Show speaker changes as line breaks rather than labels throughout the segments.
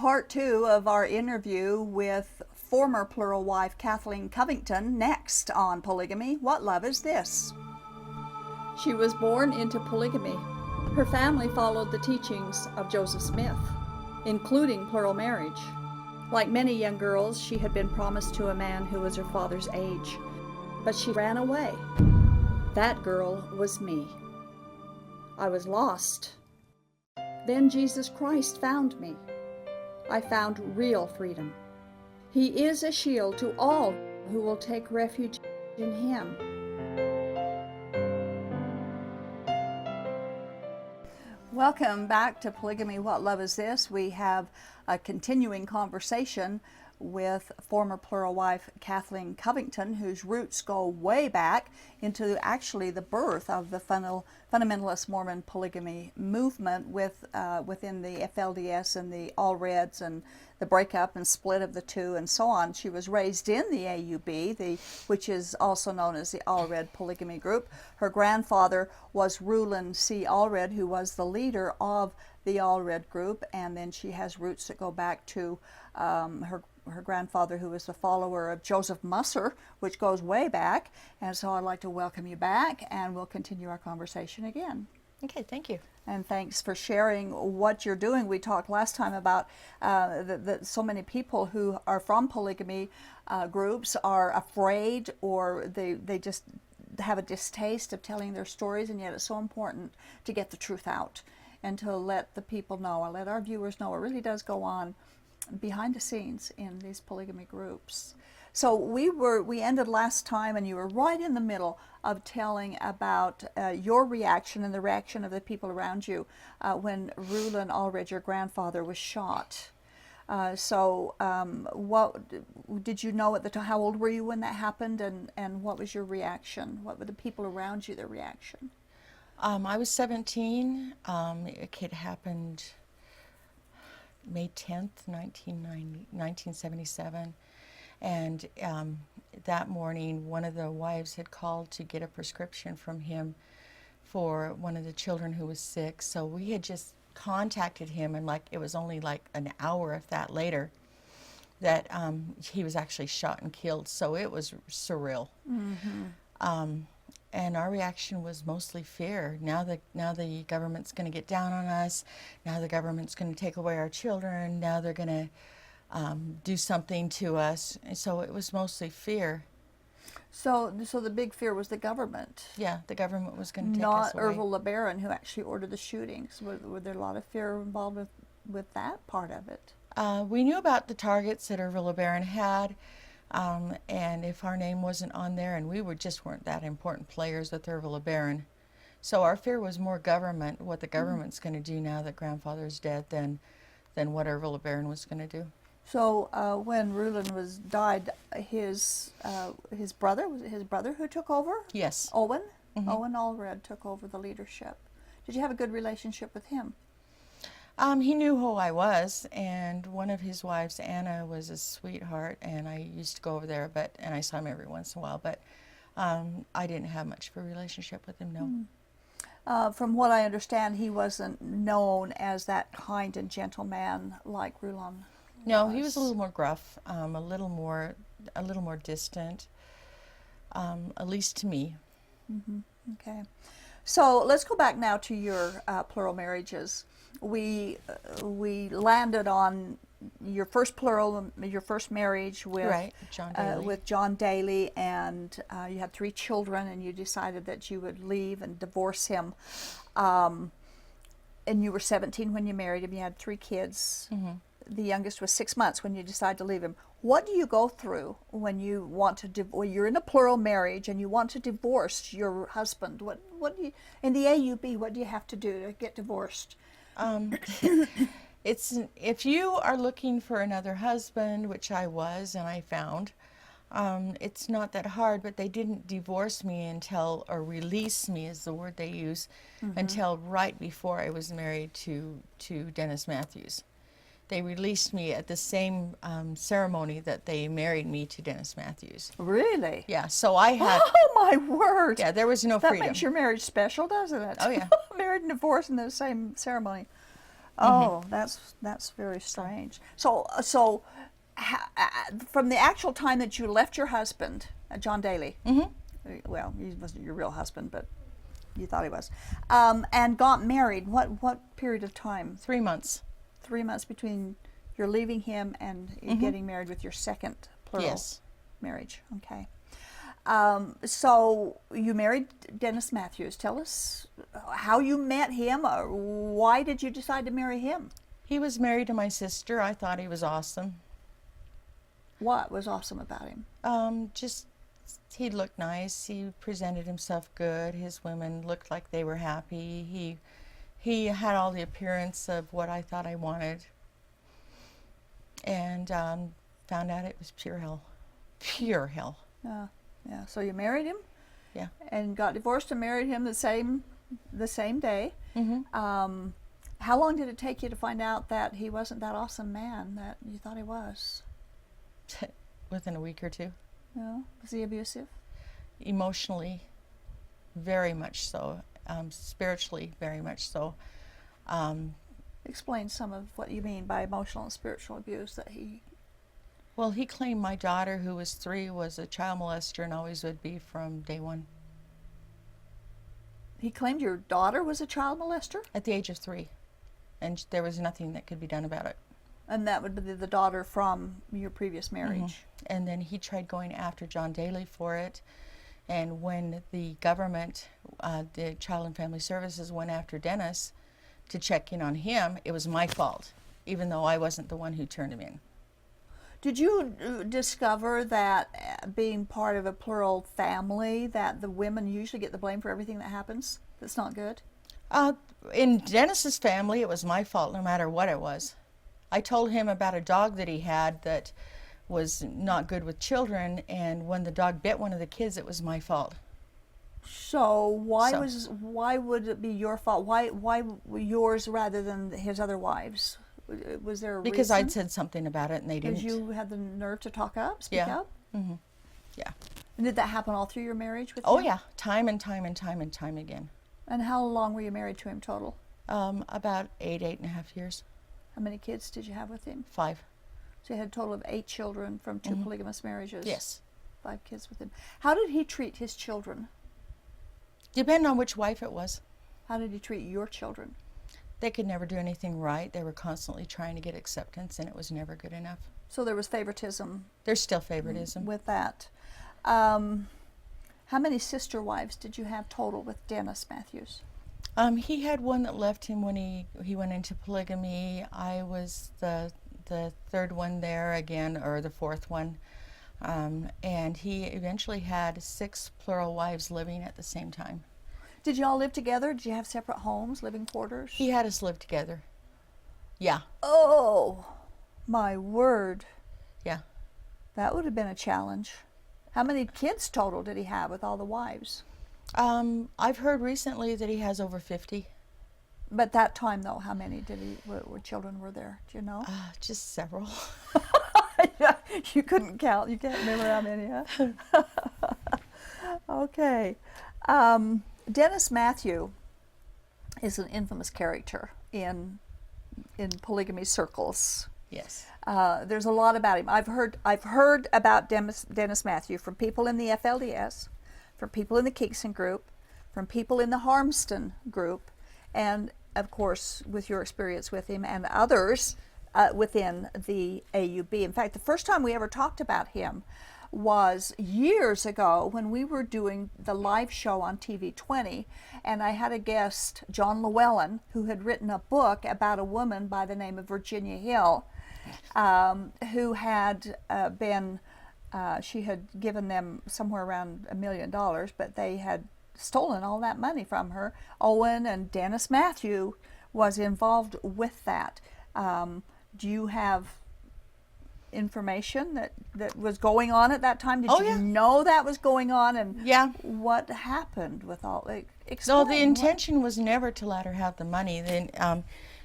part two of our interview with former plural wife Kathlene Covington next on Polygamy. What Love Is This? She was born into polygamy. Her family followed the teachings of Joseph Smith, including plural marriage. Like many young girls, she had been promised to a man who was her father's age, but she ran away. That girl was me. I was lost. Then Jesus Christ found me. I found real freedom. He is a shield to all who will take refuge in Him. Welcome back to Polygamy, What Love Is This? We have a continuing conversation with former plural wife Kathlene Covington, whose roots go way back into actually the birth of the fundamentalist Mormon polygamy movement within the FLDS and the Allreds and the breakup and split of the two and so on. She was raised in the AUB, which is also known as the Allred polygamy group. Her grandfather was Rulon C. Allred, who was the leader of the Allred group, and then she has roots that go back to her grandfather, who was the follower of Joseph Musser, which goes way back. And so I'd like to welcome you back, and we'll continue our conversation again.
Okay, thank you.
And thanks for sharing what you're doing. We talked last time about that so many people who are from polygamy groups are afraid, or they just have a distaste of telling their stories, and yet it's so important to get the truth out and to let the people know, or let our viewers know, it really does go on behind the scenes in these polygamy groups. So we ended last time, and you were right in the middle of telling about your reaction and the reaction of the people around you when Rulon Allred, your grandfather, was shot. What did you know at the time? How old were you when that happened, and what was your reaction? What were the people around you, their reaction?
I was 17. It happened May 10th, 1977. And that morning, one of the wives had called to get a prescription from him for one of the children who was sick. So we had just contacted him, and it was only like an hour, if that, later, that he was actually shot and killed. So it was surreal. Mm-hmm. And our reaction was mostly fear. Now the government's going to get down on us. Now the government's going to take away our children. Now they're going to do something to us. And so it was mostly fear.
So the big fear was the government.
Yeah, the government was going to take us away.
Not Ervil LeBaron, who actually ordered the shootings. Were there a lot of fear involved with that part of it?
We knew about the targets that Ervil LeBaron had. And if our name wasn't on there, and we weren't that important players with Ervil LeBaron. So our fear was more government, what the government's going to do now that grandfather's dead, than what Ervil LeBaron was going to do.
So when Rulon died, his brother, was it his brother who took over?
Yes.
Owen?
Mm-hmm.
Owen Allred took over the leadership. Did you have a good relationship with him?
He knew who I was, and one of his wives, Anna, was a sweetheart, and I used to go over there, and I saw him every once in a while, but I didn't have much of a relationship with him, no.
From what I understand, he wasn't known as that kind and gentle man like Rulon.
No, he was a little more gruff, a little more distant, at least to me.
Mm-hmm. Okay. So let's go back now to your plural marriages. We landed on your first marriage with
John Daly.
With John Daly, and you had 3 children, and you decided that you would leave and divorce him. And you were 17 when you married him. You had 3 kids. Mm-hmm. The youngest was 6 months when you decided to leave him. What do you go through when you want to when you're in a plural marriage and you want to divorce your husband? What do you, in the AUB, what do you have to do to get divorced?
If you are looking for another husband, which I was and I found, it's not that hard, but they didn't divorce me or release me is the word they use, mm-hmm. until right before I was married to Dennis Matthews. They released me at the same ceremony that they married me to Dennis Matthews.
Really?
Yeah, so I had...
Oh, my word!
Yeah, there was no freedom.
That makes your marriage special, doesn't it?
Oh, yeah.
Married and divorced in the same ceremony. Oh, that's very strange. So from the actual time that you left your husband, John Daly, well, he wasn't your real husband, but you thought he was, and got married, what period of time?
3 months.
3 months between your leaving him and getting married with your second plural
Yes.
marriage. Okay. So you married Dennis Matthews. Tell us how you met him, or why did you decide to marry him?
He was married to my sister. I thought he was awesome.
What was awesome about him?
Just he looked nice. He presented himself good. His women looked like they were happy. He had all the appearance of what I thought I wanted. And found out it was pure hell. Pure hell.
Yeah. So you married him?
Yeah.
And got divorced and married him the same day. How long did it take you to find out that he wasn't that awesome man that you thought he was?
Within a week or two.
No? Was he abusive?
Emotionally, very much so. Spiritually, very much so.
Explain some of what you mean by emotional and spiritual abuse that he...
Well, he claimed my daughter, who was 3, was a child molester and always would be from day one.
He claimed your daughter was a child molester?
At the age of 3. And there was nothing that could be done about it.
And that would be the daughter from your previous marriage.
And then he tried going after John Daly for it. And when the government, the Child and Family Services, went after Dennis to check in on him, it was my fault, even though I wasn't the one who turned him in.
Did you discover that being part of a plural family, that the women usually get the blame for everything that happens that's not good?
In Dennis's family, it was my fault no matter what it was. I told him about a dog that he had that was not good with children, and when the dog bit one of the kids, it was my fault.
So why would it be your fault? Why yours rather than his other wives? Was there a
Because
reason?
I'd said something about it and they didn't.
Because you had the nerve to speak up?
Yeah.
And did that happen all through your marriage with him?
Oh yeah, time and time and time and time again.
And how long were you married to him total?
About 8.5 years.
How many kids did you have with him?
5.
So you had a total of 8 children from 2 polygamous marriages?
Yes.
5 kids with him. How did he treat his children?
Depending on which wife it was.
How did he treat your children?
They could never do anything right. They were constantly trying to get acceptance, and it was never good enough.
So there was favoritism.
There's still favoritism.
With that. How many sister wives did you have total with Dennis Matthews?
He had one that left him when he went into polygamy. I was the third one there again, or the fourth one. And he eventually had 6 plural wives living at the same time.
Did you all live together? Did you have separate homes, living quarters?
He had us live together. Yeah.
Oh, my word.
Yeah.
That would have been a challenge. How many kids total did he have with all the wives?
I've heard recently that he has over 50.
But that time, though, how many what children were there? Do you know?
Just several.
Yeah, you couldn't count. You can't remember how many, huh? Okay. Dennis Matthew is an infamous character in polygamy circles.
Yes.
There's a lot about him. I've heard about Dennis Matthew from people in the FLDS, from people in the Kingston group, from people in the Harmston group, and of course with your experience with him and others within the AUB. In fact, the first time we ever talked about him was years ago when we were doing the live show on TV 20, and I had a guest, John Llewellyn, who had written a book about a woman by the name of Virginia Hill, who had she had given them somewhere around $1 million, but they had stolen all that money from her. Owen and Dennis Matthew was involved with that. Do you have information that was going on at that time? Did you know that was going on? And what happened with all?
No, the intention was never to let her have the money.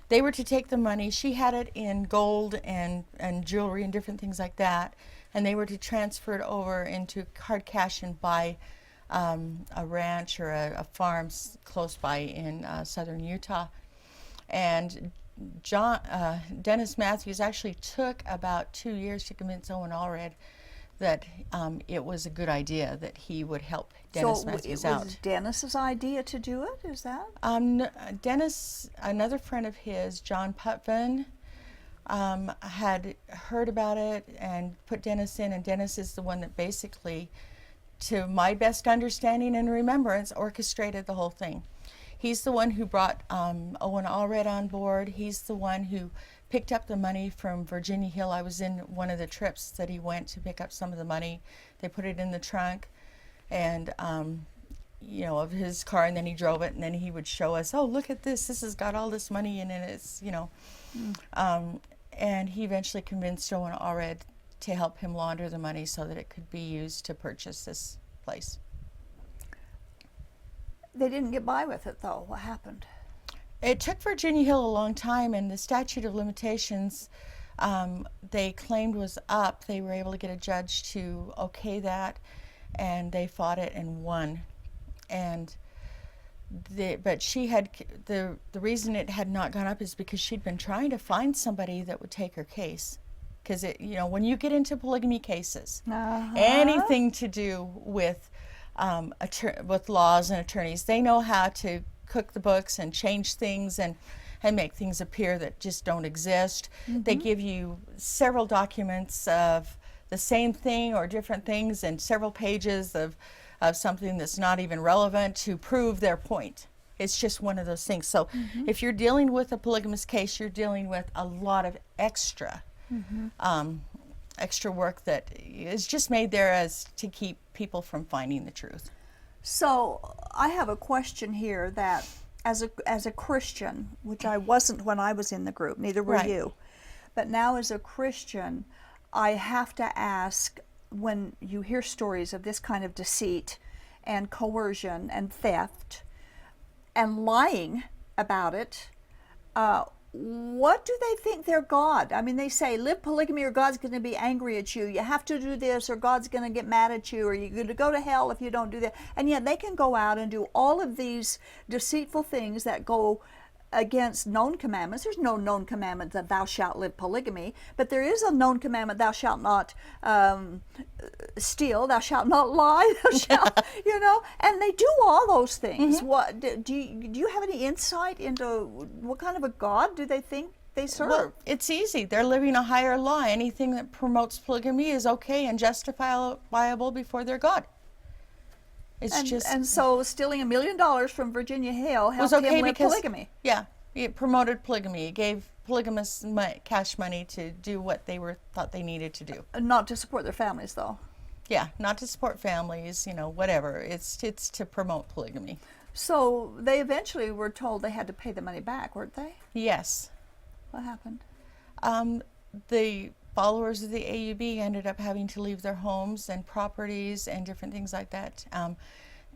They were to take the money. She had it in gold and jewelry and different things like that, and they were to transfer it over into hard cash and buy a ranch or a farm close by in southern Utah. And Dennis Matthews actually took about 2 years to convince Owen Allred that it was a good idea that he would help Dennis Matthews
it was
out.
Dennis's idea to do it, is that?
Dennis, another friend of his, John Putvin, had heard about it and put Dennis in, and Dennis is the one that basically, to my best understanding and remembrance, orchestrated the whole thing. He's the one who brought Owen Allred on board. He's the one who picked up the money from Virginia Hill. I was in one of the trips that he went to pick up some of the money. They put it in the trunk and of his car, and then he drove it, and then he would show us, oh, look at this has got all this money in it. It's and he eventually convinced Owen Allred to help him launder the money so that it could be used to purchase this place.
They didn't get by with it, though. What happened?
It took Virginia Hill a long time, and the statute of limitations they claimed was up. They were able to get a judge to okay that, and they fought it and won. But she had the reason it had not gone up is because she'd been trying to find somebody that would take her case. Because when you get into polygamy cases, anything to do with laws and attorneys, they know how to cook the books and change things and make things appear that just don't exist. They give you several documents of the same thing or different things and several pages of something that's not even relevant to prove their point. It's just one of those things. So if you're dealing with a polygamous case, you're dealing with a lot of extra work that is just made there as to keep people from finding the truth.
So I have a question here that as a Christian, which I wasn't when I was in the group, neither were you, but now as a Christian, I have to ask, when you hear stories of this kind of deceit and coercion and theft and lying about it, what do they think they're God? I mean, they say, live polygamy or God's going to be angry at you. You have to do this or God's going to get mad at you, or you're going to go to hell if you don't do that. And yet they can go out and do all of these deceitful things that go against known commandments. There's no known commandment that thou shalt live polygamy, but there is a known commandment, thou shalt not steal, thou shalt not lie, thou shalt, and they do all those things. What do you have any insight into what kind of a God do they think they serve?
Well, it's easy. They're living a higher law. Anything that promotes polygamy is okay and justifiable before their God.
And so stealing $1 million from Virginia Hill helped him with polygamy.
Yeah, it promoted polygamy. It gave polygamists cash money to do what they thought they needed to do.
Not to support their families, though.
Yeah, not to support families, whatever. It's to promote polygamy.
So they eventually were told they had to pay the money back, weren't they?
Yes.
What happened?
The followers of the AUB ended up having to leave their homes and properties and different things like that.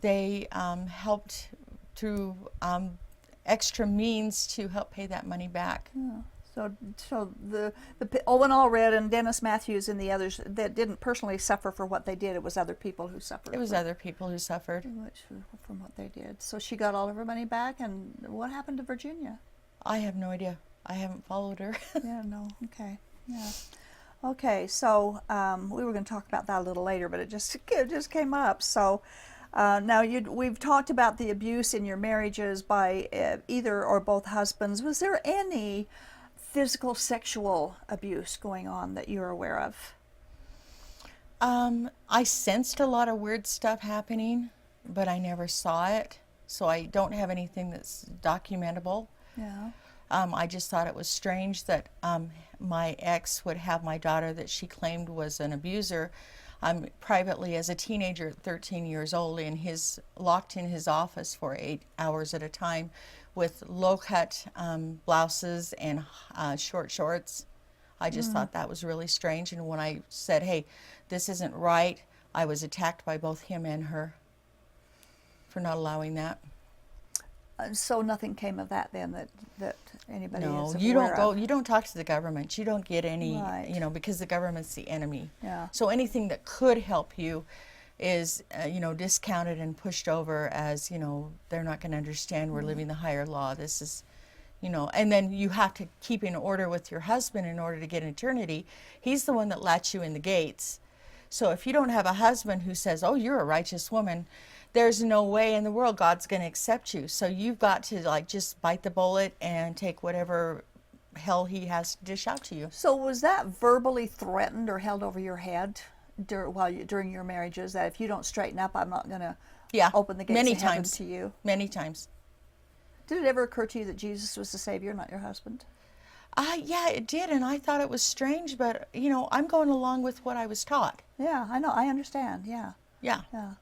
They helped through extra means to help pay that money back.
Yeah. So the Owen Allred and Dennis Matthews and the others that didn't personally suffer for what they did, it was other people who suffered.
It was other people who suffered.
From what they did. So she got all of her money back, and what happened to Virginia?
I have no idea. I haven't followed her.
Yeah, no, okay. Yeah. Okay, so we were going to talk about that a little later, but it just came up. So now we've talked about the abuse in your marriages by either or both husbands. Was there any physical, sexual abuse going on that you're aware of?
I sensed a lot of weird stuff happening, but I never saw it, so I don't have anything that's documentable.
Yeah.
I just thought it was strange that my ex would have my daughter that she claimed was an abuser privately as a teenager at 13 years old locked in his office for 8 hours at a time with low-cut blouses and short shorts. I just thought that was really strange, and when I said, hey, this isn't right, I was attacked by both him and her for not allowing that.
So nothing came of that then that anybody is aware
No,
of.
you don't talk to the government. You don't get any,
Right.
Because the government's the enemy.
Yeah.
So anything that could help you is, discounted and pushed over as, they're not going to understand we're living the higher law. This is, And then you have to keep in order with your husband in order to get eternity. He's the one that lets you in the gates. So if you don't have a husband who says, oh, you're a righteous woman, there's no way in the world God's going to accept you. So you've got to just bite the bullet and take whatever hell he has to dish out to you.
So was that verbally threatened or held over your head during your marriages, that if you don't straighten up, I'm not going to open the gates of heaven to you?
Many times.
Did it ever occur to you that Jesus was the Savior, not your husband?
Yeah, it did, and I thought it was strange, but, I'm going along with what I was taught.
Yeah, I know. I understand, yeah.
Yeah.
Yeah.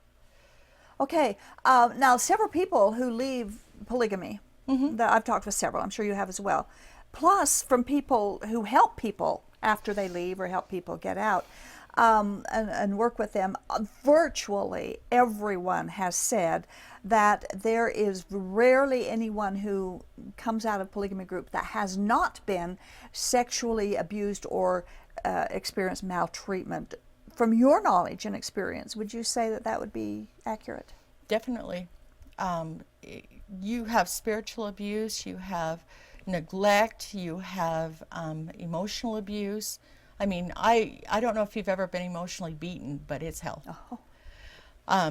Okay, now several people who leave polygamy, that I've talked with several, I'm sure you have as well, plus from people who help people after they leave or help people get out and work with them, virtually everyone has said that there is rarely anyone who comes out of polygamy group that has not been sexually abused or experienced maltreatment. From your knowledge and experience, would you say that that would be accurate?
Definitely. You have spiritual abuse, you have neglect, you have emotional abuse. I mean, I don't know if you've ever been emotionally beaten, but it's hell.
Oh.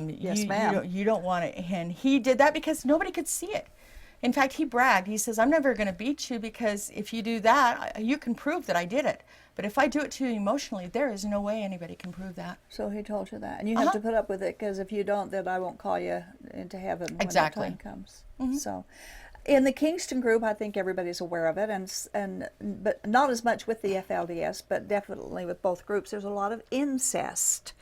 Yes,
ma'am.
You don't want it. And he did that because nobody could see it. In fact, he bragged. He says, I'm never going to beat you because if you do that, you can prove that I did it. But if I do it to you emotionally, there is no way anybody can prove that.
So he told you that. And you have to put up with it, because if you don't, then I won't call you into heaven when the time comes. So in the Kingston group, I think everybody's aware of it, but not as much with the FLDS, but definitely with both groups. There's a lot of incest.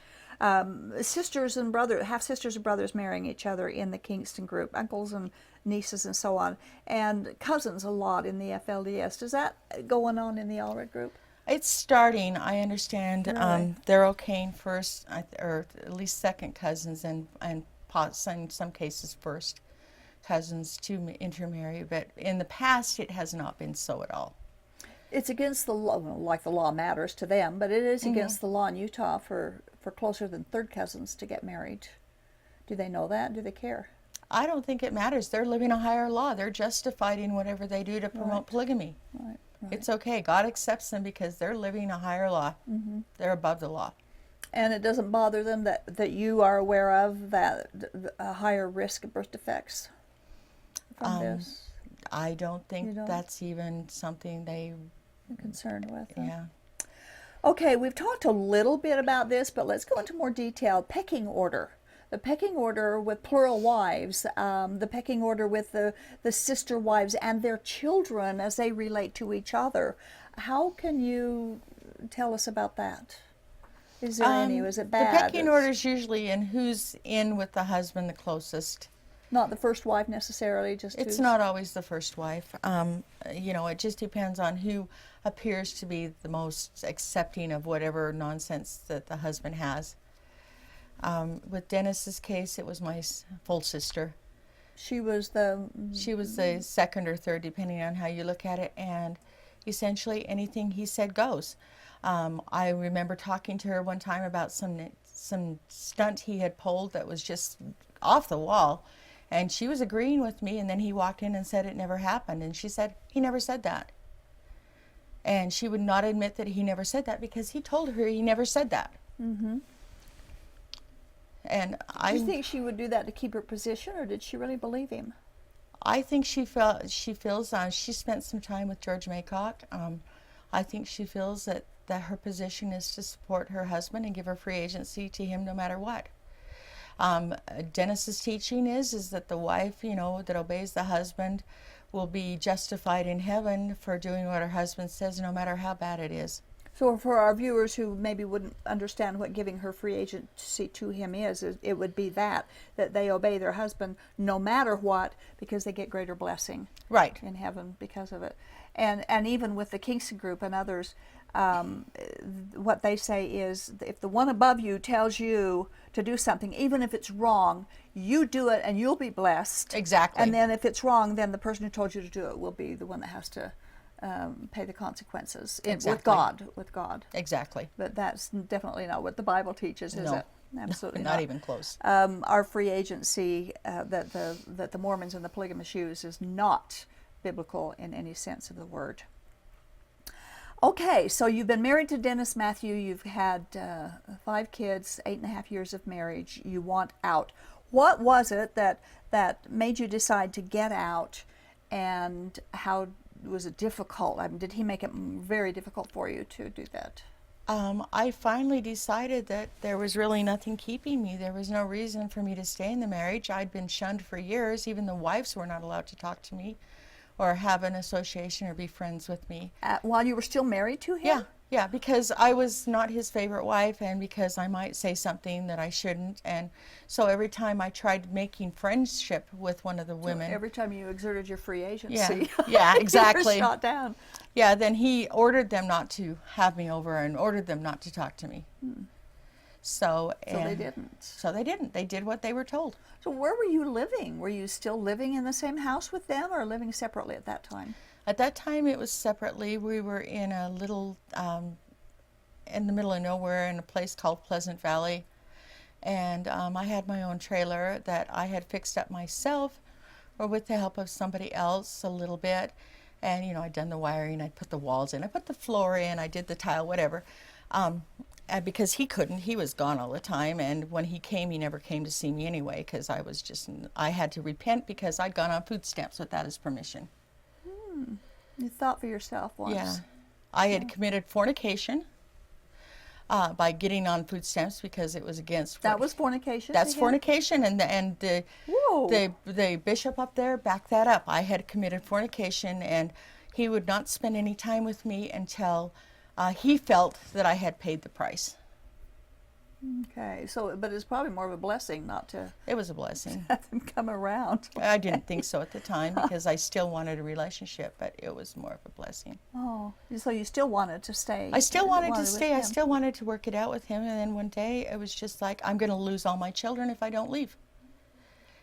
Sisters and brothers, half-sisters and brothers marrying each other in the Kingston group, uncles and nieces and so on, and cousins a lot in the FLDS. Is that going on in the Allred group?
It's starting. I understand.
Really?
They're okaying first, or at least second cousins, and in some cases first cousins to intermarry. But in the past, it has not been so at all.
It's against the law, well, like the law matters to them, but it is against the law in Utah for closer than third cousins to get married. Do they know that? Do they care?
I don't think it matters. They're living a higher law. They're justified in whatever they do to promote polygamy.
Right.
It's okay. God accepts them because they're living a higher law. They're above the law.
And it doesn't bother them that you are aware of that a higher risk of birth defects from this?
I don't think that's even something they're
concerned with.
Yeah.
Okay, we've talked a little bit about this, but let's go into more detail. Pecking order. The pecking order with plural wives, the pecking order with the sister wives and their children as they relate to each other. How can you tell us about that? Is there any? Was it bad?
The pecking order is usually in who's in with the husband the closest.
Not the first wife necessarily, just
It's not always the first wife. It just depends on who appears to be the most accepting of whatever nonsense that the husband has. With Dennis's case, it was my full sister.
She was the
second or third, depending on how you look at it, and essentially anything he said goes. I remember talking to her one time about some stunt he had pulled that was just off the wall, and she was agreeing with me, and then he walked in and said it never happened, and she said he never said that. And she would not admit that he never said that because he told her he never said that.
Mm-hmm.
And
Do you think she would do that to keep her position, or did she really believe him?
I think she feels she spent some time with George Maycock. I think she feels that her position is to support her husband and give her free agency to him no matter what. Dennis's teaching is that the wife, that obeys the husband will be justified in heaven for doing what her husband says, no matter how bad it is.
So for our viewers who maybe wouldn't understand what giving her free agency to him is, it would be that they obey their husband no matter what, because they get greater blessing
right
in heaven because of it. And even with the Kingston group and others, what they say is, if the one above you tells you to do something, even if it's wrong, you do it and you'll be blessed.
Exactly.
And then if it's wrong, then the person who told you to do it will be the one that has to pay the consequences
Exactly.
with God.
Exactly.
But that's definitely not what the Bible teaches, is it? Absolutely
not even close.
Our free agency that the Mormons and the polygamists use is not biblical in any sense of the word. Okay, so you've been married to Dennis Matthew. You've had 5 kids, 8.5 years of marriage. You want out. What was it that made you decide to get out, and how was it difficult? I mean, did he make it very difficult for you to do that?
I finally decided that there was really nothing keeping me. There was no reason for me to stay in the marriage. I'd been shunned for years. Even the wives were not allowed to talk to me or have an association or be friends with me.
While you were still married to him?
Yeah, because I was not his favorite wife, and because I might say something that I shouldn't. And so every time I tried making friendship with one of the women.
So every time you exerted your free agency.
Yeah, exactly.
You were shot down.
Yeah, then he ordered them not to have me over and ordered them not to talk to me. So
they didn't.
So they didn't. They did what they were told.
So where were you living? Were you still living in the same house with them, or living separately at that time?
At that time, it was separately. We were in a little, in the middle of nowhere, in a place called Pleasant Valley. And I had my own trailer that I had fixed up myself, or with the help of somebody else a little bit. And, you know, I'd done the wiring, I'd put the walls in, I put the floor in, I did the tile, whatever. Because he couldn't, he was gone all the time. And when he came, he never came to see me anyway, because I had to repent because I'd gone on food stamps without his permission.
You thought for yourself once.
Yeah. I had committed fornication by getting on food stamps because it was against.
That was fornication?
That's fornication, and the bishop up there backed that up. I had committed fornication, and he would not spend any time with me until he felt that I had paid the price.
Okay, so, but it's probably more of a blessing not to...
It was a blessing.
Have them come around.
I didn't think so at the time, because I still wanted a relationship, but it was more of a blessing.
Oh, so you still wanted to stay?
I still wanted to stay. I still wanted to work it out with him, and then one day it was just like, I'm going to lose all my children if I don't leave.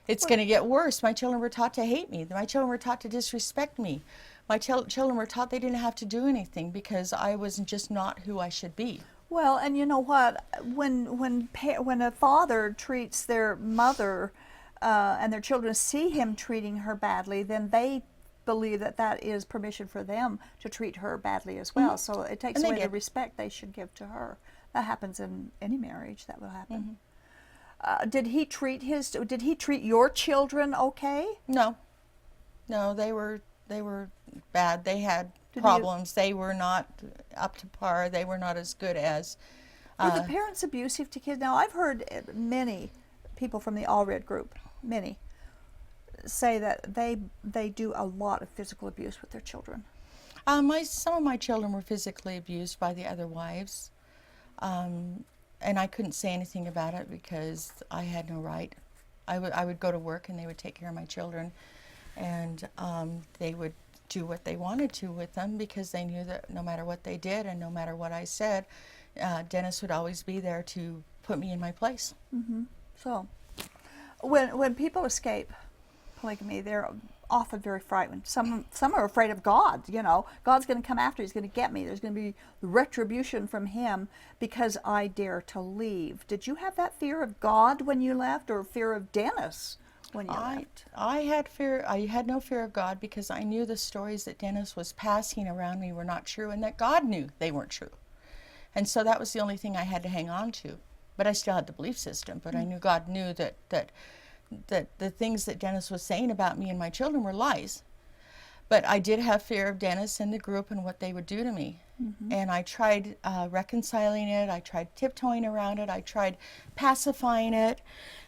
It's going to get worse. My children were taught to hate me. My children were taught to disrespect me. My children were taught they didn't have to do anything because I was just not who I should be.
Well, and you know what? When a father treats their mother and their children see him treating her badly, then they believe that that is permission for them to treat her badly as well. So it takes away the respect they should give to her. That happens in any marriage. That will happen. Did he treat your children okay?
No, they were bad. They had problems. They were not up to par. They were not as good as.
Were the parents abusive to kids? Now, I've heard many people from the Allred group, many, say that they do a lot of physical abuse with their children.
Some of my children were physically abused by the other wives, and I couldn't say anything about it because I had no right. I would go to work and they would take care of my children, and they would do what they wanted to with them because they knew that no matter what they did and no matter what I said, Dennis would always be there to put me in my place.
So, when people escape polygamy, they're often very frightened. Some are afraid of God. You know, God's going to come after. He's going to get me. There's going to be retribution from Him because I dare to leave. Did you have that fear of God when you left, or fear of Dennis when you left?
I had fear. I had no fear of God because I knew the stories that Dennis was passing around me were not true, and that God knew they weren't true. And so that was the only thing I had to hang on to. But I still had the belief system. But I knew God knew that the things that Dennis was saying about me and my children were lies. But I did have fear of Dennis and the group and what they would do to me. And I tried reconciling it. I tried tiptoeing around it. I tried pacifying it,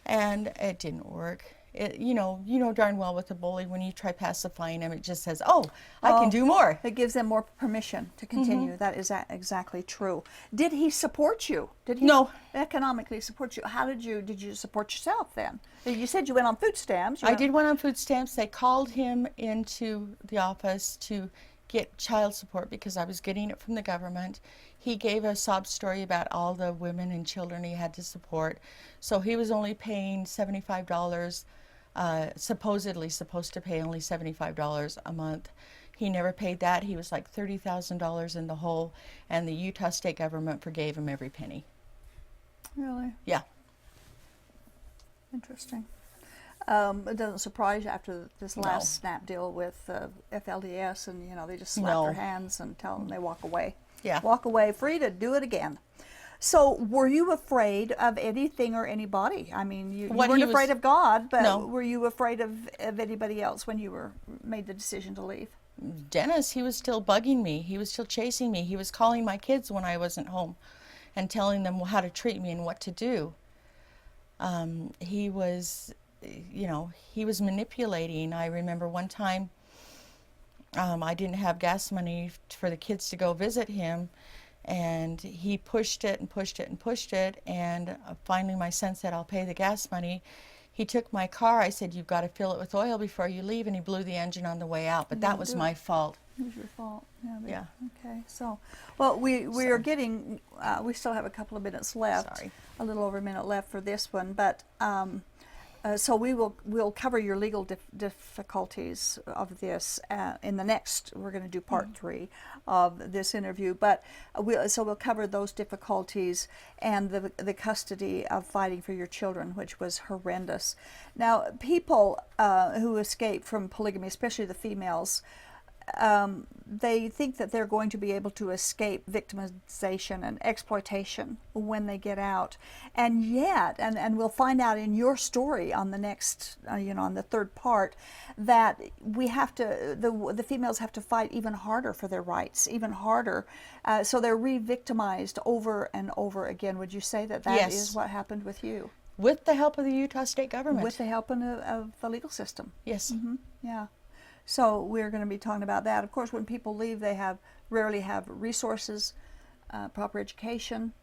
and it didn't work. You know darn well with a bully, when you try pacifying him, it just says, "Oh, I can do more."
It gives them more permission to continue. That is exactly true. Did he support you? Did he economically support you? How did you support yourself then? You said you went on food stamps.
I did went on food stamps. They called him into the office to get child support because I was getting it from the government. He gave a sob story about all the women and children he had to support. So he was only paying $75. Supposedly supposed to pay only $75 a month. He never paid that. He was like $30,000 in the hole, and the Utah state government forgave him every penny.
Really?
Yeah.
Interesting. It doesn't surprise you after this last snap deal with FLDS, and they just slap their hands and tell them they walk away.
Yeah.
Walk away, free to do it again. So, were you afraid of anything or anybody? I mean, you weren't afraid of God, but were you afraid of anybody else when you made the decision to leave?
Dennis, he was still bugging me. He was still chasing me. He was calling my kids when I wasn't home and telling them how to treat me and what to do. He was manipulating. I remember one time I didn't have gas money for the kids to go visit him, and he pushed it and pushed it and pushed it, and finally my son said, I'll pay the gas money. He took my car. I said, you've got to fill it with oil before you leave, and he blew the engine on the way out, but that was my fault.
It was your fault.
Yeah.
Okay. So, well, we are getting. We still have a couple of minutes left.
Sorry.
A little over a minute left for this one, but so we'll cover your legal difficulties of this in the next. We're going to do part 3 of this interview, but we'll cover those difficulties and the custody of fighting for your children, which was horrendous. Now, people who escape from polygamy, especially the females, they think that they're going to be able to escape victimization and exploitation when they get out, and yet, and we'll find out in your story on the next, on the third part, that we have to, the females have to fight even harder for their rights, even harder, so they're re-victimized over and over again. Would you say that
Yes.
is what happened with you?
With the help of the Utah state government.
With the help of the legal system.
Yes.
Mm-hmm. Yeah. So we're going to be talking about that. Of course, when people leave, they rarely have resources, proper education,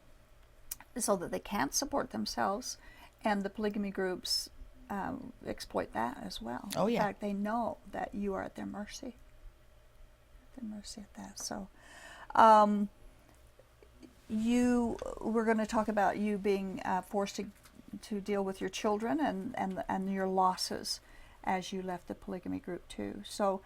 so that they can't support themselves, and the polygamy groups exploit that as well.
Oh, yeah.
In fact, they know that you are at their mercy. At that. So, we're going to talk about you being forced to deal with your children and your losses as you left the polygamy group too. So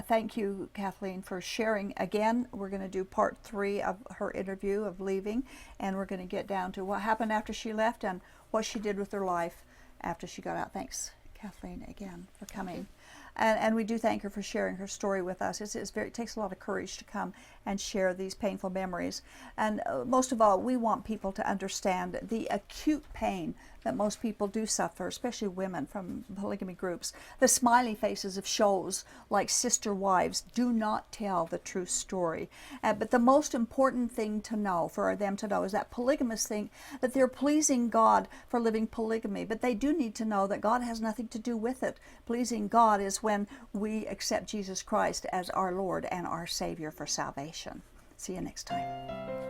thank you, Kathlene, for sharing. Again, we're going to do part 3 of her interview of leaving, and we're going to get down to what happened after she left and what she did with her life after she got out. Thanks, Kathlene, again, for coming. And we do thank her for sharing her story with us. It takes a lot of courage to come and share these painful memories. And most of all, we want people to understand the acute pain that most people do suffer, especially women from polygamy groups. The smiley faces of shows like Sister Wives do not tell the true story. But the most important thing to know, for them to know, is that polygamists think that they're pleasing God for living polygamy. But they do need to know that God has nothing to do with it. Pleasing God is when we accept Jesus Christ as our Lord and our Savior for salvation. See you next time.